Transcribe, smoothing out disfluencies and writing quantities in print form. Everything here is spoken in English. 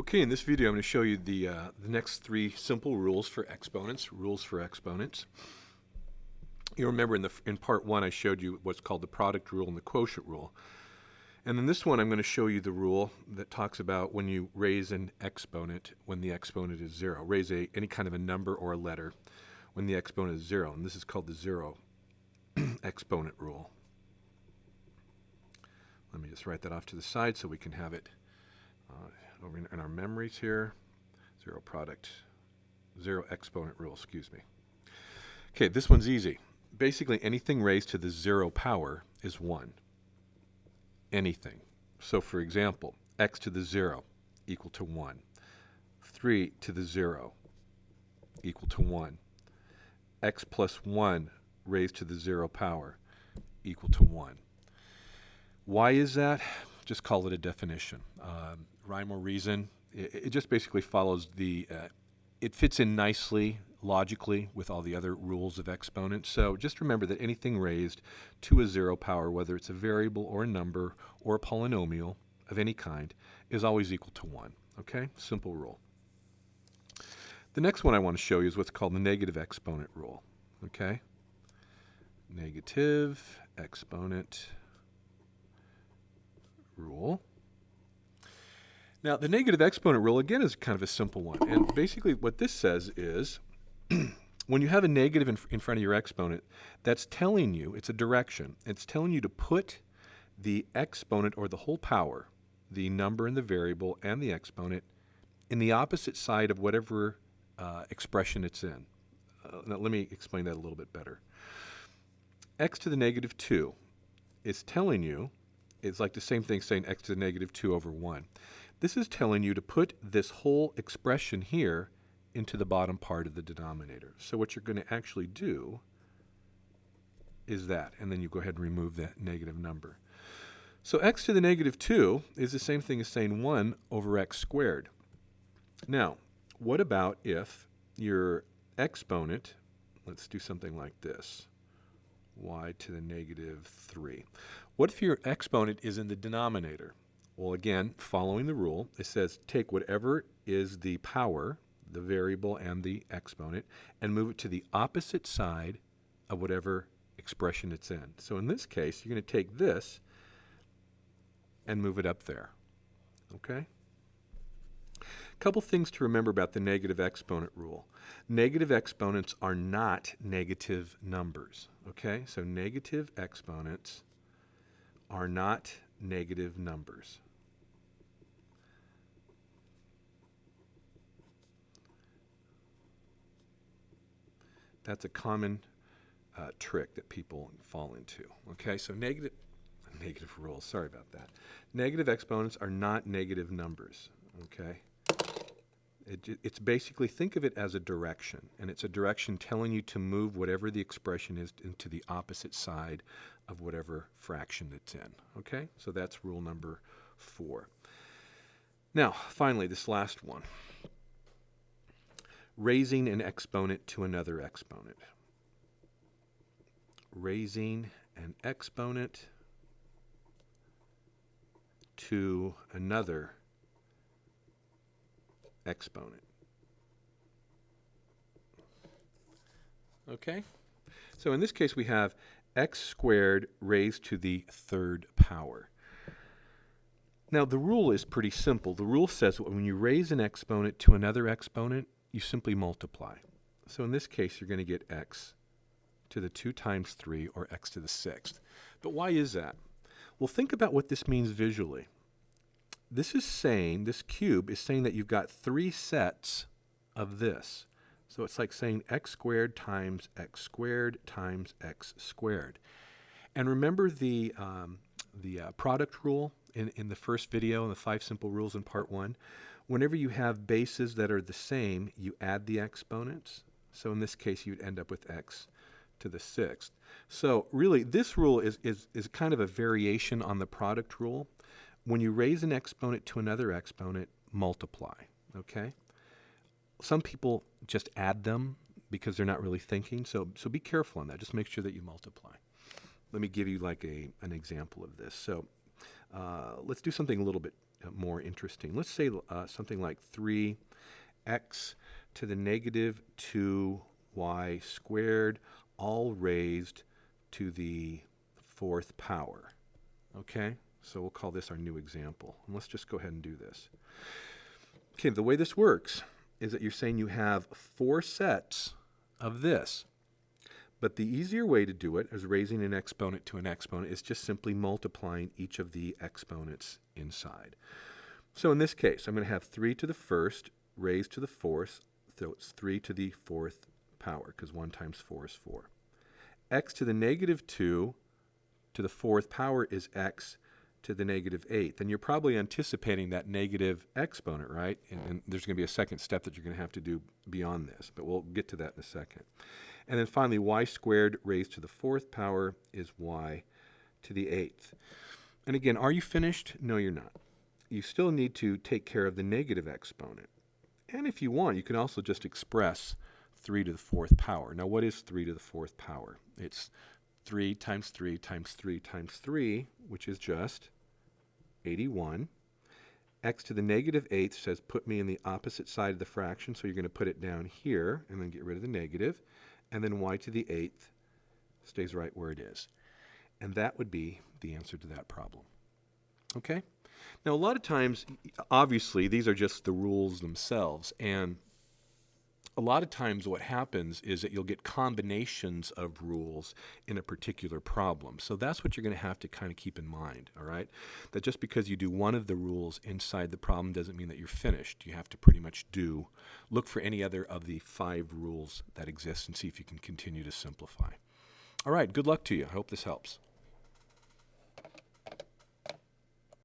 Okay, in this video I'm going to show you the next three simple rules for exponents. You remember in part one I showed you what's called the product rule and the quotient rule. And in this one I'm going to show you the rule that talks about when you raise an exponent when the exponent is zero. Raise any kind of a number or a letter when the exponent is zero. And this is called the zero exponent rule. Let me just write that off to the side so we can have it over in our memories here. Zero exponent rule, excuse me. Okay, this one's easy. Basically, anything raised to the zero power is 1. Anything. So, for example, x to the 0 equal to 1. 3 to the 0 equal to 1. X plus 1 raised to the 0 power equal to 1. Why is that? Just call it a definition. Rhyme or reason. It just basically follows it fits in nicely, logically, with all the other rules of exponents. So just remember that anything raised to a 0 power, whether it's a variable or a number or a polynomial of any kind, is always equal to 1. Okay? Simple rule. The next one I want to show you is what's called the negative exponent rule. Okay? Negative exponent rule. Now, the negative exponent rule, again, is kind of a simple one. And basically what this says is when you have a negative in front of your exponent, that's telling you, it's a direction, it's telling you to put the exponent or the whole power, the number and the variable and the exponent, in the opposite side of whatever expression it's in. Now, let me explain that a little bit better. X to the negative 2 is telling you, it's like the same thing saying x to the negative 2 over 1. This is telling you to put this whole expression here into the bottom part of the denominator. So what you're going to actually do is that, and then you go ahead and remove that negative number. So x to the negative 2 is the same thing as saying 1 over x squared. Now, what about if your exponent, let's do something like this, y to the negative 3. What if your exponent is in the denominator? Well, again, following the rule, it says take whatever is the power, the variable and the exponent, and move it to the opposite side of whatever expression it's in. So in this case, you're going to take this and move it up there. Okay? A couple things to remember about the negative exponent rule. Negative exponents are not negative numbers. Okay? So negative exponents are not negative numbers. That's a common trick that people fall into. Okay, so negative rules, sorry about that. Negative exponents are not negative numbers. Okay, it's basically, think of it as a direction, and it's a direction telling you to move whatever the expression is into the opposite side of whatever fraction it's in. Okay, so that's rule number 4. Now, finally, this last one. Raising an exponent to another exponent. Raising an exponent to another exponent. Okay? So in this case we have x squared raised to the 3rd power. Now the rule is pretty simple. The rule says that when you raise an exponent to another exponent, you simply multiply. So in this case, you're going to get x to the 2 times 3, or x to the 6th. But why is that? Well, think about what this means visually. This cube is saying that you've got 3 sets of this. So it's like saying x squared times x squared times x squared. And remember the product rule in the first video, in the 5 simple rules in part 1? Whenever you have bases that are the same, you add the exponents. So in this case, you'd end up with x to the 6th. So really, this rule is kind of a variation on the product rule. When you raise an exponent to another exponent, multiply. Okay? Some people just add them because they're not really thinking. So be careful on that. Just make sure that you multiply. Let me give you like an example of this. So let's do something a little bit more interesting. Let's say something like 3x to the negative 2y squared, all raised to the 4th power. Okay, so we'll call this our new example. And let's just go ahead and do this. Okay, the way this works is that you're saying you have 4 sets of this. But the easier way to do it as raising an exponent to an exponent is just simply multiplying each of the exponents inside. So in this case, I'm going to have 3 to the 1st raised to the 4th, so it's 3 to the 4th power, because 1 times 4 is 4. X to the negative 2 to the 4th power is x to the negative 8th. And you're probably anticipating that negative exponent, right? And there's going to be a second step that you're going to have to do beyond this, but we'll get to that in a second. And then finally, y squared raised to the 4th power is y to the 8th. And again, are you finished? No, you're not. You still need to take care of the negative exponent. And if you want, you can also just express 3 to the 4th power. Now, what is 3 to the 4th power? It's 3 times 3 times 3 times 3, which is just 81. X to the negative 8th says put me in the opposite side of the fraction, so you're going to put it down here and then get rid of the negative. And then y to the 8th stays right where it is. And that would be the answer to that problem. Okay? Now, a lot of times, obviously, these are just the rules themselves. And a lot of times what happens is that you'll get combinations of rules in a particular problem. So that's what you're going to have to kind of keep in mind, all right? That just because you do one of the rules inside the problem doesn't mean that you're finished. You have to pretty much look for any other of the 5 rules that exist and see if you can continue to simplify. All right, good luck to you. I hope this helps.